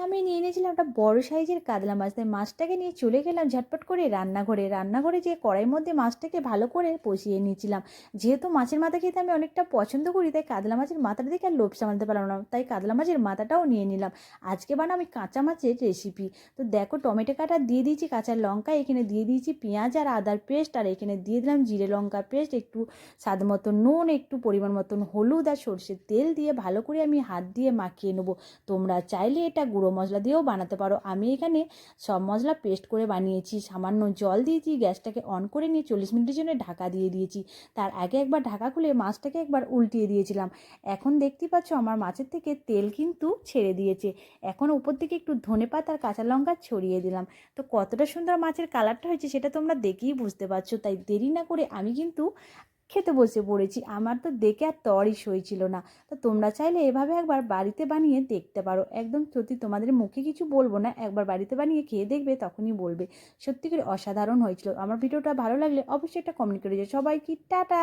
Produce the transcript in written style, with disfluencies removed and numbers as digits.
আমি নিয়ে নিয়েছিলাম একটা বড় সাইজের কাতলা মাছ। তাই মাছটাকে নিয়ে চলে গেলাম ঝটপট করে রান্নাঘরে যেয়ে কড়াইয়ের মধ্যে মাছটাকে ভালো করে কষিয়ে নিয়েছিলাম। যেহেতু মাছের মাথা খেতে আমি অনেকটা পছন্দ করি, তাই কাতলা মাছের মাথাটা দেখে আর লোভ সামলাতে পারলাম না, তাই কাতলা মাছের মাথাটাও নিয়ে নিলাম। আজকে বানাবো আমি কাঁচা মাছের রেসিপি। তো দেখো, টমেটো কাটা দিয়ে দিয়েছি, কাঁচা লঙ্কা এখানে দিয়ে দিয়েছি, পেঁয়াজ আর আদার পেস্ট, আর এখানে দিয়ে দিলাম জিরে লঙ্কা পেস্ট, একটু স্বাদ মতো নুন, একটু পরিমাণ মতন হলুদ আর সর্ষের তেল দিয়ে ভালো করে আমি হাত দিয়ে মাখিয়ে নেবো। তোমরা চাইলে এটা গুঁড়ো মশলা দিয়েও বানাতে পারো। আমি এখানে সব মশলা পেস্ট করে বানিয়েছি। সামান্য জল দিয়েছি, গ্যাসটাকে অন করে নিয়ে 40 মিনিটের জন্য ঢাকা দিয়ে দিয়েছি। তার আগে একবার ঢাকা খুলে মাছটাকে একবার উল্টিয়ে দিয়েছিলাম। এখন দেখতেই পাচ্ছ আমার মাছের থেকে তেল কিন্তু ছেড়ে দিয়েছে। এখন উপর থেকে একটু ধনেপাতা আর কাঁচা লঙ্কা ছড়িয়ে দিলাম। তো কতটা সুন্দর মাছের কালারটা হয়েছে সেটা তোমরা দেখেই বুঝতে পারছো। তাই দেরি না করে আমি কিন্তু খেতে বসে পড়েছি। আমার তো দেখে আর তরই সইছিল না। তো তোমরা চাইলে এভাবে একবার বাড়িতে বানিয়ে দেখতে পারো। একদম সত্যি, তোমাদের মুখে কিছু বলবো না, একবার বাড়িতে বানিয়ে খেয়ে দেখবে, তখনই বলবে সত্যি করে অসাধারণ হয়েছিল। আমার ভিডিওটা ভালো লাগলে অবশ্যই একটা কমেন্ট করে দিও। সবাইকে টাটা।